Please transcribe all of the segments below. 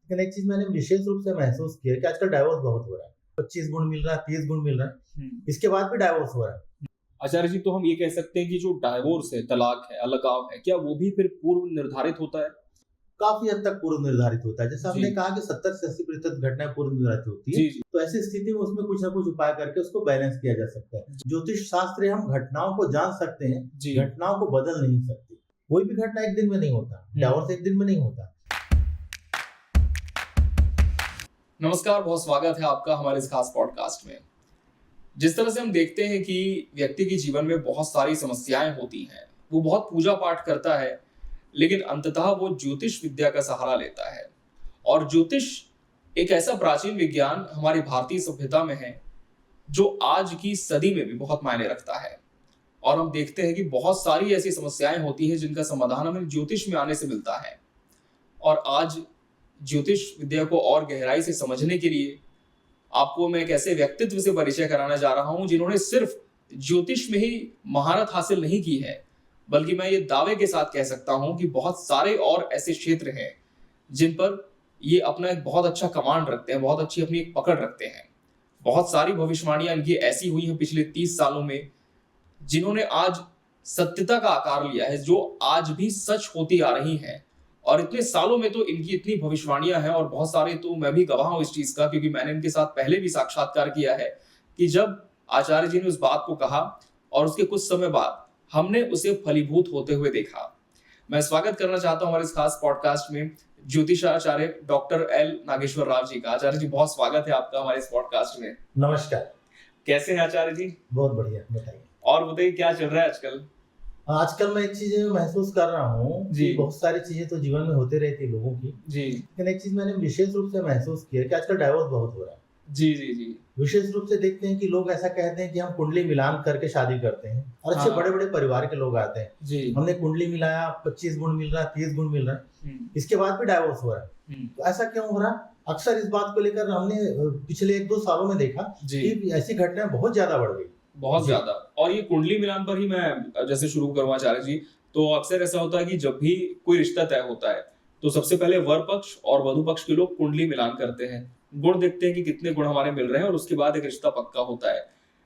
लेकिन एक चीज मैंने विशेष रूप से महसूस किया कि आजकल डाइवोर्स बहुत हो रहा है। 25 गुण मिल रहा है, 30 गुण मिल रहा है, इसके बाद भी डाइवोर्स हो रहा है। आचार्य जी, तो हम ये कह सकते हैं कि जो डाइवोर्स है, तलाक है, अलगाव है, क्या वो भी फिर पूर्व निर्धारित होता है? काफी हद तक पूर्व निर्धारित होता है। जैसे हमने जी। कहा कि 70 से 80% घटनाएं पूर्व निर्धारित होती है। जी, जी। तो ऐसी स्थिति में उसमें कुछ ना कुछ उपाय करके उसको बैलेंस किया जा सकता है। ज्योतिष शास्त्र हम घटनाओं को जान सकते हैं, जी। घटनाओं को बदल नहीं सकते। कोई भी घटना एक दिन में नहीं होता, डाइवोर्स एक दिन में नहीं होता। नमस्कार, बहुत स्वागत है आपका हमारे इस खास पॉडकास्ट में। जिस तरह से हम देखते हैं कि व्यक्ति के जीवन में बहुत सारी समस्याएं होती हैं, वो बहुत पूजा पाठ करता है, लेकिन अंततः वो ज्योतिष विद्या का सहारा लेता है। और ज्योतिष एक ऐसा प्राचीन विज्ञान हमारी भारतीय सभ्यता में है जो आज की सदी में भी बहुत मायने रखता है। और हम देखते हैं कि बहुत सारी ऐसी समस्याएं होती हैं जिनका समाधान हमें ज्योतिष में आने से मिलता है। और आज ज्योतिष विद्या को और गहराई से समझने के लिए आपको मैं एक ऐसे व्यक्तित्व से परिचय कराना जा रहा हूं जिन्होंने सिर्फ ज्योतिष में ही महारत हासिल नहीं की है, बल्कि मैं ये दावे के साथ कह सकता हूं कि बहुत सारे और ऐसे क्षेत्र हैं जिन पर ये अपना एक बहुत अच्छा कमांड रखते हैं, बहुत अच्छी अपनी एक पकड़ रखते हैं। बहुत सारी भविष्यवाणियां इनकी ऐसी हुई हैं पिछले 30 सालों में, जिन्होंने आज सत्यता का आकार लिया है, जो आज भी सच होती आ रही हैं। और इतने सालों में तो इनकी इतनी भविष्यवाणियां हैं, और बहुत सारे तो मैं भी गवाह हूं इस चीज का, क्योंकि मैंने इनके साथ पहले भी साक्षात्कार किया है कि जब आचार्य जी ने उस बात को कहा और उसके कुछ समय बाद हमने उसे फलीभूत होते हुए देखा। मैं स्वागत करना चाहता हूं हमारे इस खास पॉडकास्ट में ज्योतिषाचार्य डॉक्टर एल नागेश्वर राव जी का। आचार्य जी, बहुत स्वागत है आपका हमारे इस पॉडकास्ट में। नमस्कार। कैसे हैं आचार्य जी? बहुत बढ़िया, बताइए। और बताइए, क्या चल रहा है आजकल? आजकल मैं एक चीज महसूस कर रहा हूँ जी। कि बहुत सारी चीजें तो जीवन में होती रहती है लोगों की, जी लेकिन एक चीज मैंने विशेष रूप से महसूस किया कि आजकल डाइवोर्स बहुत हो रहा है। जी जी जी। विशेष रूप से देखते हैं कि लोग ऐसा कहते हैं कि हम कुंडली मिलान करके शादी करते हैं, और अच्छे हाँ। बड़े बड़े परिवार के लोग आते हैं, जी। हमने कुंडली मिलाया, 25 गुण मिल रहा है, 30 गुण मिल रहा है, इसके बाद भी डाइवोर्स हो रहा है। तो ऐसा क्यों हो रहा है? अक्सर इस बात को लेकर हमने पिछले 1-2 सालों में देखा कि ऐसी घटनाएं बहुत ज्यादा बढ़ गई, बहुत ज्यादा। और ये कुंडली मिलान पर ही मैं जैसे शुरू करूँ आचार्य जी, तो अक्सर ऐसा होता है कि जब भी कोई रिश्ता तय होता है तो सबसे पहले वर पक्ष और वधु पक्ष के लोग कुंडली मिलान करते हैं, गुण देखते हैं कि कितने गुण हमारे मिल रहे हैं, और उसके बाद एक रिश्ता पक्का होता है।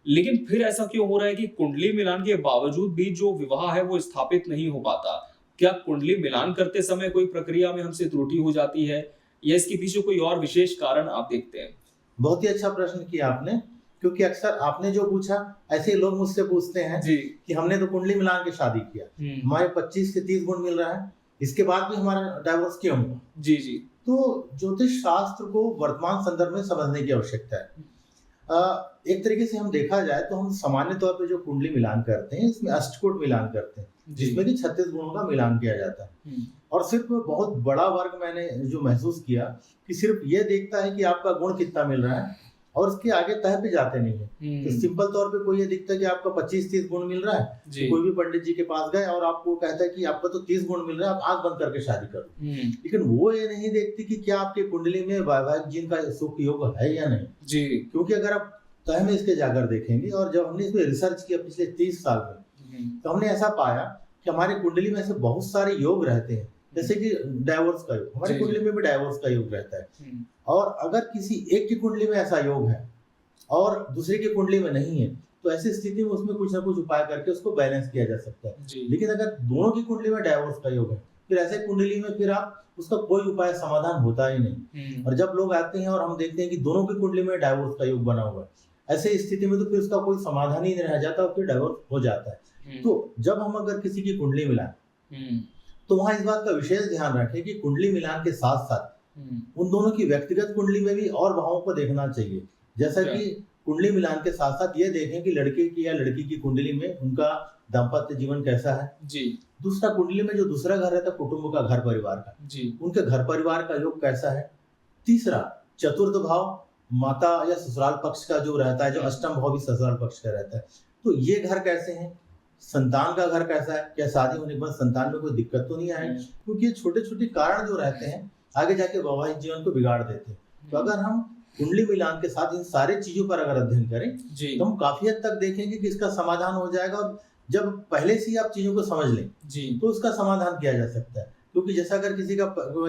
लेकिन फिर ऐसा क्यों हो रहा है कि कुंडली मिलान के बावजूद भी जो विवाह है वो स्थापित नहीं हो पाता? क्या कुंडली मिलान करते समय कोई प्रक्रिया में हमसे त्रुटि हो जाती है, या इसके पीछे कोई और विशेष कारण आप देखते हैं? बहुत ही अच्छा प्रश्न किया आपने, क्योंकि अक्सर आपने जो पूछा ऐसे लोग मुझसे पूछते हैं जी। कि हमने तो कुंडली मिलान के शादी किया, हमारे 25 से 30 गुण मिल रहा है, इसके बाद भी हमारा डाइवोर्स क्यों हुआ? जी जी। तो ज्योतिष शास्त्र को वर्तमान संदर्भ में समझने की आवश्यकता है। एक तरीके से हम देखा जाए तो हम सामान्य तौर पे जो कुंडली मिलान करते हैं, इसमें अष्टकूट मिलान करते हैं, जिसमें कि 36 गुणों का मिलान किया जाता है। और सिर्फ बहुत बड़ा वर्ग मैंने जो महसूस किया कि सिर्फ ये देखता है कि आपका गुण कितना मिल रहा है, और उसके आगे तह पे जाते नहीं है। तो सिंपल तौर पे कोई ये दिखता है कि आपका 25-30 गुण मिल रहा है, तो कोई भी पंडित जी के पास गए और आपको कहता है कि आपका तो 30 गुण मिल रहा है, आप आंख बंद करके शादी करो। लेकिन वो ये नहीं देखती कि क्या आपके कुंडली में वैवाहिक जीवन का सुख योग है या नहीं। जी। क्योंकि अगर आप तह में इसके जाकर देखेंगे, और जब हमने इसमें रिसर्च किया पिछले 30 साल में, तो हमने ऐसा पाया कि हमारी कुंडली में ऐसे बहुत सारे योग रहते हैं, जैसे कि डाइवोर्स का योग, हमारी कुंडली में भी डाइवोर्स का योग रहता है। और अगर किसी एक की कुंडली में ऐसा योग है और दूसरे की कुंडली में नहीं है, तो ऐसी स्थिति में उसमें कुछ ना कुछ उपाय करके उसको बैलेंस किया जा सकता है। लेकिन अगर दोनों की कुंडली में डाइवोर्स का योग है, फिर ऐसे कुंडली में फिर आप उसका कोई उपाय समाधान होता ही नहीं। और जब लोग आते हैं और हम देखते हैं कि दोनों की कुंडली में डाइवोर्स का योग बना हुआ है, ऐसे स्थिति में तो फिर उसका कोई समाधान ही नहीं रह जाता और फिर डाइवोर्स हो जाता है। तो जब हम अगर किसी की कुंडली मिलाएं, तो वहां इस बात का विशेष ध्यान रखें कि कुंडली मिलान के साथ साथ उन दोनों की व्यक्तिगत कुंडली में भी और भावों को देखना चाहिए। जैसा कि कुंडली मिलान के साथ साथ ये देखें कि लड़के की या लड़की की कुंडली में उनका दाम्पत्य जीवन कैसा है जी। दूसरा, कुंडली में जो दूसरा घर रहता है कुटुंब का, घर परिवार का जी, उनके घर परिवार का योग कैसा है। तीसरा, चतुर्थ भाव माता या ससुराल पक्ष का जो रहता है, जो अष्टम भाव भी ससुराल पक्ष का रहता है, तो ये घर कैसे हैं। संतान का घर कैसा है, क्या शादी होने के बाद संतान में कोई दिक्कत तो नहीं आएगी, क्योंकि ये छोटे छोटे कारण जो रहते हैं आगे जाके वैवाहिक जीवन को बिगाड़ देते हैं। तो अगर हम कुंडली मिलान के साथ इन सारी चीजों पर अगर अध्ययन करें, तो हम काफी हद तक देखेंगे कि इसका समाधान हो जाएगा। और जब पहले से ही आप चीजों को समझ लें, तो उसका समाधान किया जा सकता है। क्योंकि जैसा अगर किसी का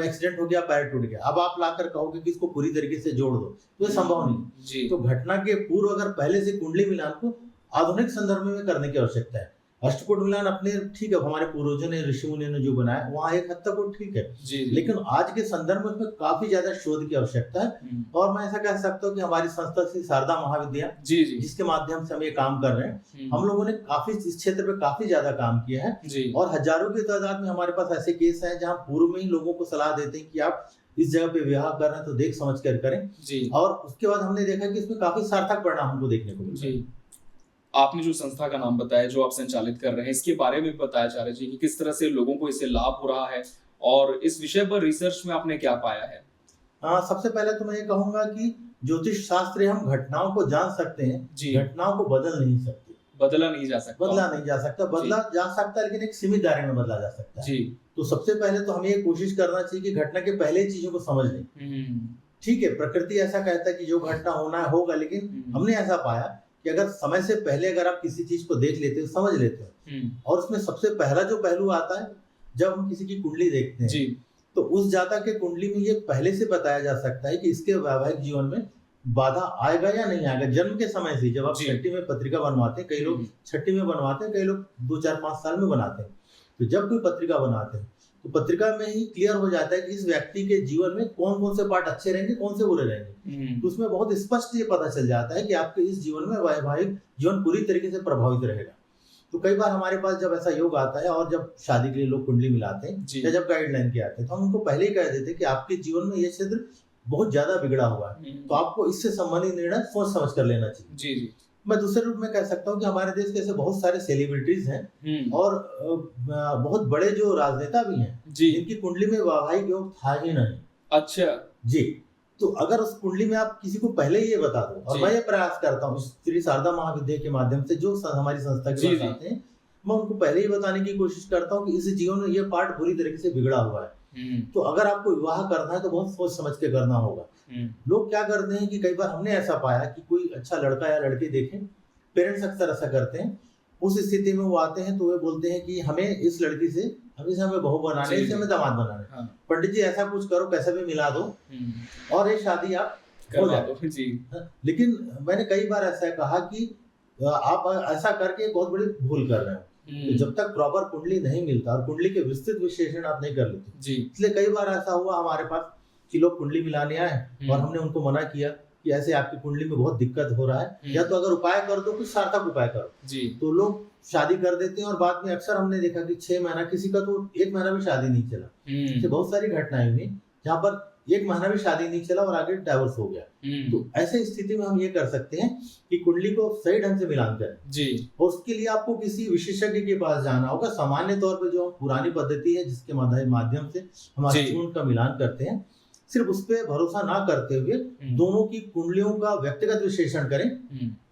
एक्सीडेंट हो गया, पैर टूट गया, अब आप लाकर कहोगे कि इसको पूरी तरीके से जोड़ दो, तो ये संभव नहीं। जी तो घटना के पूर्व अगर पहले से कुंडली मिलान को आधुनिक संदर्भ में करने की आवश्यकता है। अष्टकोण मिलान अपने ठीक है, हमारे पूर्वजों ने, ऋषि मुनियों ने जो बनाया वहाँ एक हद तक वो ठीक है, जी लेकिन आज के संदर्भ में उसमें काफी ज्यादा शोध की आवश्यकता है। और मैं ऐसा कह सकता हूँ कि हमारी संस्था श्री शारदा महाविद्या, जी जी जिसके माध्यम से हम ये काम कर रहे हैं, हम लोगों ने काफी इस क्षेत्र पे काफी ज्यादा काम किया है जी और हजारों की तादाद में हमारे पास ऐसे केस हैं जहाँ पूर्व में ही लोगों को सलाह देते हैं कि आप इस जगह पे विवाह कर रहे हैं तो देख समझ कर करें। जी और उसके बाद हमने देखा कि इसमें काफी सार्थक परिणाम हमको देखने को मिलते हैं। जी आपने जो संस्था का नाम बताया जो आप संचालित कर रहे हैं, इसके बारे में बताया आचार्य जी कि किस तरह से लोगों को इससे लाभ हो रहा है और इस विषय पर रिसर्च में आपने क्या पाया है? सबसे पहले तो मैं ये कहूंगा कि ज्योतिष शास्त्र हम घटनाओं को जान सकते हैं, जी घटनाओं को बदल नहीं सकते, बदला नहीं जा सकता। बदला नहीं जा सकता, बदला जा सकता है लेकिन एक सीमित दायरे में बदला जा सकता है। जी तो सबसे पहले तो हमें ये कोशिश करना चाहिए कि घटना के पहले ही चीजों को समझ लें। ठीक है, प्रकृति ऐसा कहता है कि जो घटना होना है होगा, लेकिन हमने ऐसा पाया कि अगर समय से पहले अगर आप किसी चीज को देख लेते हो, समझ लेते हो, और उसमें सबसे पहला जो पहलू आता है जब हम किसी की कुंडली देखते हैं, जी तो उस जातक के कुंडली में ये पहले से बताया जा सकता है कि इसके वैवाहिक जीवन में बाधा आएगा या नहीं आएगा। जन्म के समय से जब आप जी। छठी में पत्रिका बनवाते हैं, कई लोग छठी में बनवाते हैं, कई लोग 2, 4, 5 साल में बनाते हैं। तो जब कोई पत्रिका बनाते हैं तो पत्रिका में ही क्लियर हो जाता है कि इस व्यक्ति के जीवन में कौन कौन से पार्ट अच्छे रहेंगे, कौन से बुरे रहेंगे। तो उसमें बहुत स्पष्ट ये पता चल जाता है कि आपके इस जीवन में वैवाहिक जीवन पूरी तरीके से प्रभावित रहेगा। तो कई बार हमारे पास जब ऐसा योग आता है और जब शादी के लिए लोग कुंडली मिलाते हैं जी। या जब गाइडलाइन के आते हैं, तो हम उनको पहले ही कह देते हैं कि आपके जीवन में ये क्षेत्र बहुत ज्यादा बिगड़ा हुआ है, तो आपको इससे संबंधित निर्णय सोच समझ कर लेना चाहिए। जी जी मैं दूसरे रूप में कह सकता हूँ कि हमारे देश के ऐसे बहुत सारे सेलिब्रिटीज हैं और बहुत बड़े जो राजनेता भी हैं जी जिनकी कुंडली में वैवाहिक योग था ही नहीं। अच्छा जी, तो अगर उस कुंडली में आप किसी को पहले ही ये बता दो, और जी। मैं ये प्रयास करता हूँ श्री शारदा महाविद्या के माध्यम से जो हमारी संस्था जी, के जी। पास आते हैं, मैं उनको पहले ही बताने की कोशिश करता हूँ कि इस जीवन में ये पार्ट बुरी तरीके से बिगड़ा हुआ है। तो अगर आपको विवाह करना है तो बहुत सोच समझ के करना होगा। लोग क्या करते हैं कि कई बार हमने ऐसा पाया कि कोई अच्छा लड़का या लड़की देखें, पेरेंट्स अक्सर ऐसा करते हैं, उस स्थिति में वो आते हैं तो वे बोलते हैं कि हमें इस लड़की से हमें बहू बनाना है, जी, इसे हमें दामाद बनाना है। हाँ। पंडित जी ऐसा कुछ करो, कैसे भी मिला दो और ये शादी आप हो करवा जाए। दो जी लेकिन मैंने कई बार ऐसा कहा कि आप ऐसा करके बहुत बड़ी भूल कर रहे हो। तो जब तक प्रॉपर कुंडली नहीं मिलता और कुंडली के विस्तृत विश्लेषण आप नहीं कर लेते, जी इसलिए कई बार ऐसा हुआ हमारे पास कि लोग कुंडली मिलाने आए और हमने उनको मना किया कि ऐसे आपकी कुंडली में बहुत दिक्कत हो रहा है, या तो अगर उपाय कर दो, कुछ सार्थक उपाय करो। जी तो लोग शादी कर देते हैं और बाद में अक्सर हमने देखा कि 6 महीना, किसी का तो 1 महीना भी शादी नहीं चला। ऐसे बहुत सारी घटनाएं हुई जहाँ पर 1 महीना भी शादी नहीं चला और आगे डाइवोर्स हो गया। तो ऐसे स्थिति में हम ये कर सकते हैं कि कुंडली को सही ढंग से मिलान करें जी और उसके लिए आपको किसी विशेषज्ञ के पास जाना होगा। सामान्य तौर पे जो पुरानी पद्धति है जिसके माध्यम से हम जी। अष्टकोण का मिलान करते हैं, सिर्फ उस पर भरोसा ना करते हुए दोनों की कुंडलियों का व्यक्तिगत विश्लेषण करें।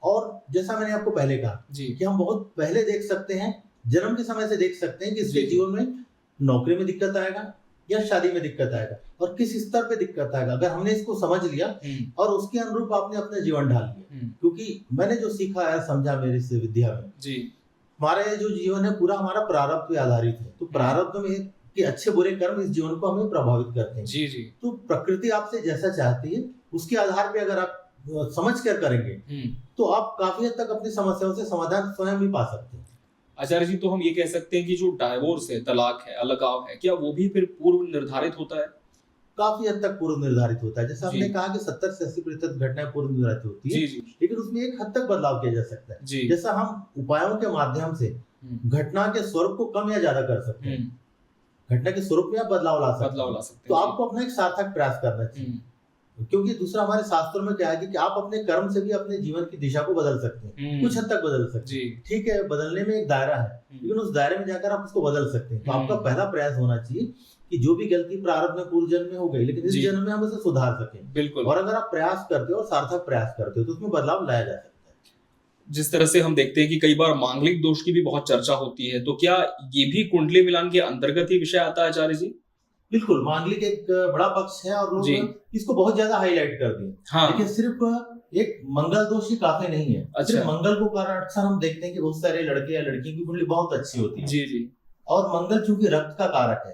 और जैसा मैंने आपको पहले कहा जी कि हम बहुत पहले देख सकते हैं, जन्म के समय से देख सकते हैं कि इसके जी। जीवन में नौकरी में दिक्कत आएगा या शादी में दिक्कत आएगा और किस स्तर पे दिक्कत आएगा। अगर हमने इसको समझ लिया और उसके अनुरूप आपने अपने जीवन ढाल लिया, क्योंकि मैंने जो सीखा है समझा मेरी इस विद्या में, जी हमारा ये जो जीवन है पूरा हमारा प्रारब्ध पे आधारित है। तो प्रारब्ध में के अच्छे बुरे कर्म इस जीवन को हमें प्रभावित करते हैं। जी जी तो प्रकृति आपसे जैसा चाहती है उसके आधार पे अगर आप समझ कर करेंगे तो आप काफी हद तक अपनी समस्याओं से समाधान स्वयं ही पा सकते हैं। आचार्य जी, तो हम ये कह सकते हैं कि जो डाइवोर्स है, तलाक है, अलगाव है, क्या वो भी फिर पूर्व निर्धारित होता है? काफी हद तक पूर्व निर्धारित होता है। जैसे जी। हमने कहा कि 70 से 80% घटनाएं पूर्व निर्धारित होती है, जी जी लेकिन उसमें एक हद तक बदलाव किया जा सकता है। जी जैसा हम उपायों के माध्यम से घटना के स्वरूप को कम या ज्यादा कर सकते हैं, घटना के स्वरूप में आप बदलाव ला सकते बदलाव हैं। ला सकते तो हैं। आपको अपना एक सार्थक प्रयास करना चाहिए, क्योंकि दूसरा हमारे शास्त्रों में क्या है कि आप अपने कर्म से भी अपने जीवन की दिशा को बदल सकते हैं, कुछ हद तक बदल सकते हैं। जी ठीक है, बदलने में एक दायरा है, लेकिन उस दायरे में जाकर आप उसको बदल सकते हैं। तो आपका पहला प्रयास होना चाहिए कि जो भी गलती प्रारब्ध में पूर्व जन्म में हो गई, लेकिन इस जी। जन्म में हम उसे सुधार सकें। बिल्कुल। और अगर आप प्रयास करते हो और सार्थक प्रयास करते हो तो उसमें बदलाव लाया जा सकता है। जिस तरह से हम देखते हैं कि कई बार मांगलिक दोष की भी बहुत चर्चा होती है, तो क्या ये भी कुंडली मिलान के अंतर्गत ही विषय आता है आचार्य जी? बिल्कुल, मांगलिक एक बड़ा पक्ष है और जी। लोग इसको बहुत ज्यादा हाईलाइट कर दिए। हाँ लेकिन सिर्फ एक मंगल दोष ही काफी नहीं है। अच्छा। सिर्फ मंगल को कारण अक्सर हम देखते हैं कि बहुत सारे लड़के या लड़की की कुंडली बहुत अच्छी होती है। जी जी और मंगल चूंकि रक्त का कारक है,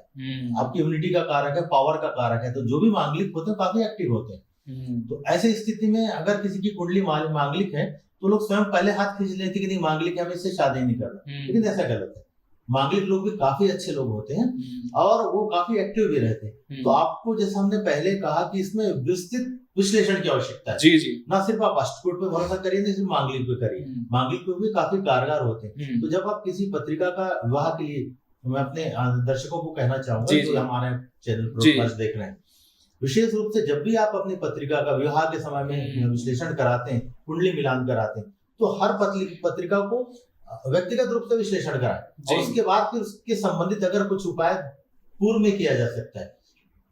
आपकी इम्यूनिटी का कारक है, पावर का कारक है, तो जो भी मांगलिक होते हैं काफी एक्टिव होते हैं। तो ऐसी स्थिति में अगर किसी की कुंडली मांगलिक है तो लोग स्वयं पहले हाथ खींच लेते कि नहीं मांगलिक है, हमें इससे शादी नहीं करना, लेकिन ऐसा गलत है। मांगलिक लोग भी काफी अच्छे लोग होते हैं और वो काफी एक्टिव भी रहते हैं। तो आपको जैसा हमने पहले कहा कि इसमें विस्तृत विश्लेषण की आवश्यकता है। जी जी। ना सिर्फ आप अष्टकूट पे भरोसा करिए, ना सिर्फ मांगलिक पे करिए, मांगलिक पे भी काफी कारगर होते हैं। तो जब आप किसी पत्रिका का विवाह के लिए, मैं अपने दर्शकों को कहना चाहूंगा जो हमारे चैनल पर देख रहे हैं, विशेष रूप से जब भी आप अपनी पत्रिका का विवाह के समय में विश्लेषण कराते हैं, कुंडली मिलान कराते हैं, तो हर पत्रिका को व्यक्तिगत रूप से विश्लेषण कराएं और उसके बाद फिर उसके संबंधित अगर कुछ उपाय पूर्व में किया जा सकता है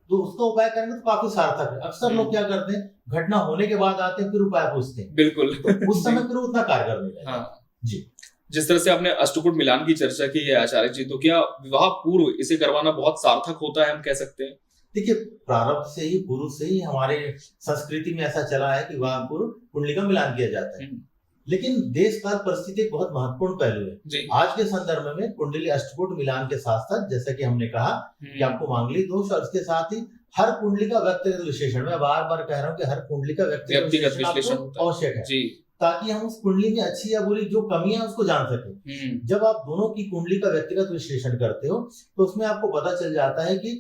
तो उसका उपाय करेंगे तो काफी सार्थक है। अक्सर लोग क्या करते हैं, घटना होने के बाद आते हैं फिर उपाय पूछते हैं, बिल्कुल तो उस समय फिर उतना कारगर नहीं रहता। हाँ। जी। जिस तरह से आपने अष्टकूट मिलान की चर्चा की है आचार्य जी, तो क्या विवाह पूर्व इसे करवाना बहुत सार्थक होता है, हम कह सकते हैं? देखिए, प्रारंभ से ही, पूर्व से ही हमारे संस्कृति में ऐसा चला है कि विवाह पूर्व कुंडली का मिलान किया जाता है। लेकिन देश काल परिस्थिति एक बहुत महत्वपूर्ण पहलू है। आज के संदर्भ में कुंडली अष्टकूट मिलान के साथ साथ, जैसा कि हमने कहा कि आपको मांगलिक दोष और इसके साथ ही हर कुंडली का व्यक्तिगत विश्लेषण, मैं बार बार कह रहा हूँ कि हर कुंडली का व्यक्तिगत विश्लेषण आवश्यक है ताकि हम उस कुंडली में अच्छी या बुरी जो कमियां उसको जान सके। जब आप दोनों की कुंडली का व्यक्तिगत विश्लेषण करते हो तो उसमें आपको पता चल जाता है कि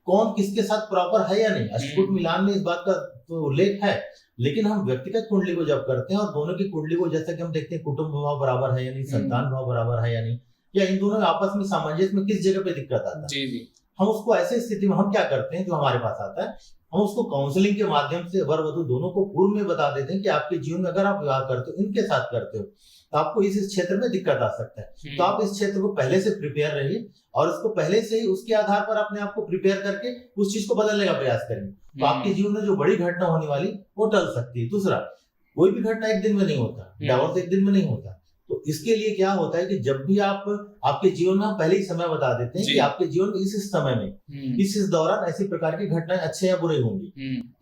कौन किसके साथ प्रॉपर है या नहीं। अष्टकूट मिलान में इस बात का तो उल्लेख है, लेकिन हम व्यक्तिगत कुंडली को जब करते हैं और दोनों की कुंडली को, जैसा कि हम देखते हैं कुटुंब भाव बराबर है या नहीं, संतान भाव बराबर है या नहीं, या इन दोनों में आपस में सामंजस्य में किस जगह पे दिक्कत आता है, जी जी, हम उसको ऐसे स्थिति में हम क्या करते हैं, जो हमारे पास आता है हम उसको काउंसलिंग के माध्यम से वर वधु दोनों को पूर्व में बता देते हैं कि आपके जीवन में अगर आप विवाह करते हो, इनके साथ करते हो, तो आपको इस क्षेत्र में दिक्कत आ सकता है। तो आप इस क्षेत्र को पहले से प्रिपेयर रहिए और उसको पहले से ही उसके आधार पर अपने आप को प्रिपेयर करके उस चीज को बदलने का प्रयास करेंगे, तो आपके जीवन में जो बड़ी घटना होने वाली वो टल सकती है। दूसरा, कोई भी घटना एक दिन में नहीं होता, डिवोर्स एक दिन में नहीं होता। तो इसके लिए क्या होता है कि जब भी आप आपके जीवन में पहले ही समय बता देते हैं कि आपके जीवन में इस समय में इस दौरान ऐसी प्रकार की घटनाएं अच्छे या बुरे होंगी,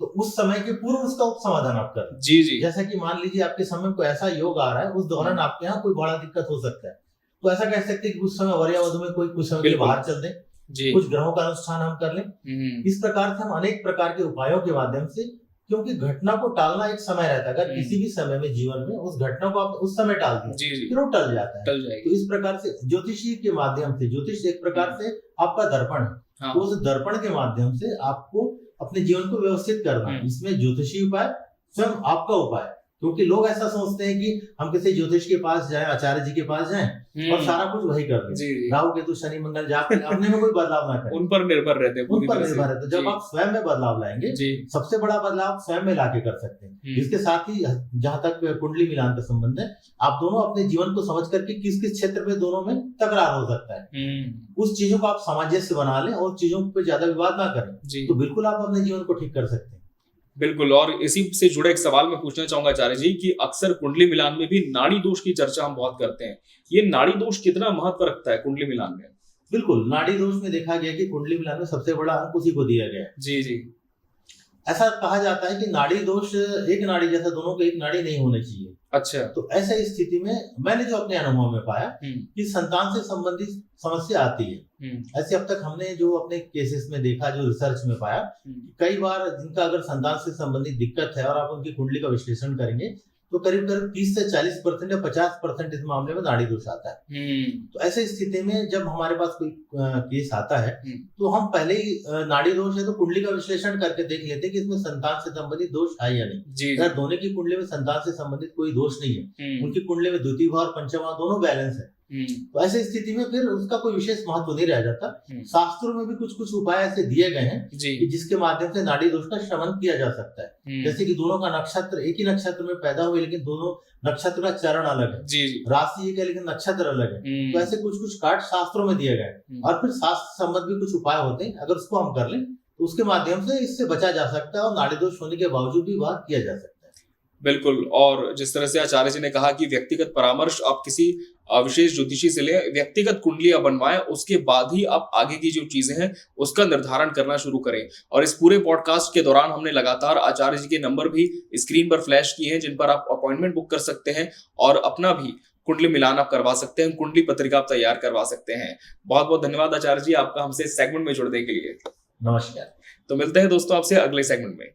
तो उस समय के पूर्व उसका उप समाधान आप करें। जी जी। जैसा कि मान लीजिए आपके समय में कोई ऐसा योग आ रहा है, उस दौरान आपके यहाँ कोई बड़ा दिक्कत हो सकता है, तो ऐसा कह सकते हैं कि उस समय वर या वधु में कोई कुछ समय के बाहर चल दें, कुछ ग्रहों का अनुष्ठान हम कर लें। इस प्रकार से हम अनेक प्रकार के उपायों के माध्यम से, क्योंकि घटना को टालना एक समय रहता है, अगर किसी भी समय में जीवन में उस घटना को आप उस समय टाल दिया फिर वो टल जाता है। तो इस प्रकार से ज्योतिषी के माध्यम से, ज्योतिष एक प्रकार से आपका दर्पण है, तो उस दर्पण के माध्यम से आपको अपने जीवन को व्यवस्थित करना है। इसमें ज्योतिषी उपाय स्वयं आपका उपाय, क्योंकि लोग ऐसा सोचते हैं कि हम किसी ज्योतिष के पास जाएं, आचार्य जी के पास जाएं और सारा कुछ वही कर दें, राहु केतु शनि मंगल जाप अपने में कोई बदलाव ना करें, उन पर निर्भर रहते हैं, उन पर निर्भर रहते हैं। जब आप स्वयं में बदलाव लाएंगे, सबसे बड़ा बदलाव स्वयं में लाके कर सकते हैं। इसके साथ ही जहां तक कुंडली मिलान का संबंध है, आप दोनों अपने जीवन को समझ करके किस किस क्षेत्र में दोनों में तकरार हो सकता है, उस चीजों को आप सामंजस्य बना लें और चीजों पे ज्यादा विवाद ना करें, तो बिल्कुल आप अपने जीवन को ठीक कर सकते हैं। बिल्कुल। और इसी से जुड़े एक सवाल मैं पूछना चाहूंगा आचार्य जी कि अक्सर कुंडली मिलान में भी नाड़ी दोष की चर्चा हम बहुत करते हैं, ये नाड़ी दोष कितना महत्व रखता है कुंडली मिलान में? बिल्कुल, नाड़ी दोष में देखा गया कि कुंडली मिलान में सबसे बड़ा अंक उसी को दिया गया है। जी जी। ऐसा कहा जाता है कि नाड़ी दोष एक नाड़ी जैसा दोनों को एक नाड़ी नहीं होनी चाहिए। अच्छा। तो ऐसे स्थिति में मैंने जो अपने अनुभव में पाया कि संतान से संबंधित समस्या आती है। ऐसे अब तक हमने जो अपने केसेस में देखा, जो रिसर्च में पाया, कई बार जिनका अगर संतान से संबंधित दिक्कत है और आप उनकी कुंडली का विश्लेषण करेंगे तो करीब करीब 30 से 40% या 50% इस मामले में नाड़ी दोष आता है। तो ऐसे स्थिति में जब हमारे पास कोई केस आता है तो हम पहले ही नाड़ी दोष है तो कुंडली का विश्लेषण करके देख लेते हैं कि इसमें संतान से संबंधित दोष है या नहीं। अगर दोनों की कुंडली में संतान से संबंधित कोई दोष नहीं है, उनकी कुंडली में द्वितीय भाव और पंचम भाव दोनों बैलेंस है, तो ऐसी स्थिति में फिर उसका कोई विशेष महत्व नहीं रह जाता। शास्त्रों में भी कुछ कुछ उपाय ऐसे दिए गए हैं कि जिसके माध्यम से नाड़ी दोष का शमन किया जा सकता है। जैसे कि दोनों का नक्षत्र एक ही नक्षत्र में पैदा हुए लेकिन दोनों नक्षत्र का चरण अलग है, राशि एक है लेकिन नक्षत्र अलग है, तो ऐसे कुछ कुछ कार्ड शास्त्रों में दिए गए और फिर शास्त्र संबंध भी कुछ उपाय होते हैं, अगर उसको हम कर लें तो उसके माध्यम से इससे बचा जा सकता है और नाड़ी दोष होने के बावजूद भी वह किया जा सकता है। बिल्कुल। और जिस तरह से आचार्य जी ने कहा कि व्यक्तिगत परामर्श आप किसी विशेष ज्योतिषी से लें, व्यक्तिगत कुंडलियां बनवाएं, उसके बाद ही आप आगे की जो चीजें हैं उसका निर्धारण करना शुरू करें। और इस पूरे पॉडकास्ट के दौरान हमने लगातार आचार्य जी के नंबर भी स्क्रीन पर फ्लैश किए हैं जिन पर आप अपॉइंटमेंट बुक कर सकते हैं और अपना भी कुंडली मिलान आप करवा सकते हैं, कुंडली पत्रिका आप तैयार करवा सकते हैं। बहुत बहुत धन्यवाद आचार्य जी आपका हमसे सेगमेंट में जुड़ने के लिए। नमस्कार। तो मिलते हैं दोस्तों आपसे अगले सेगमेंट में।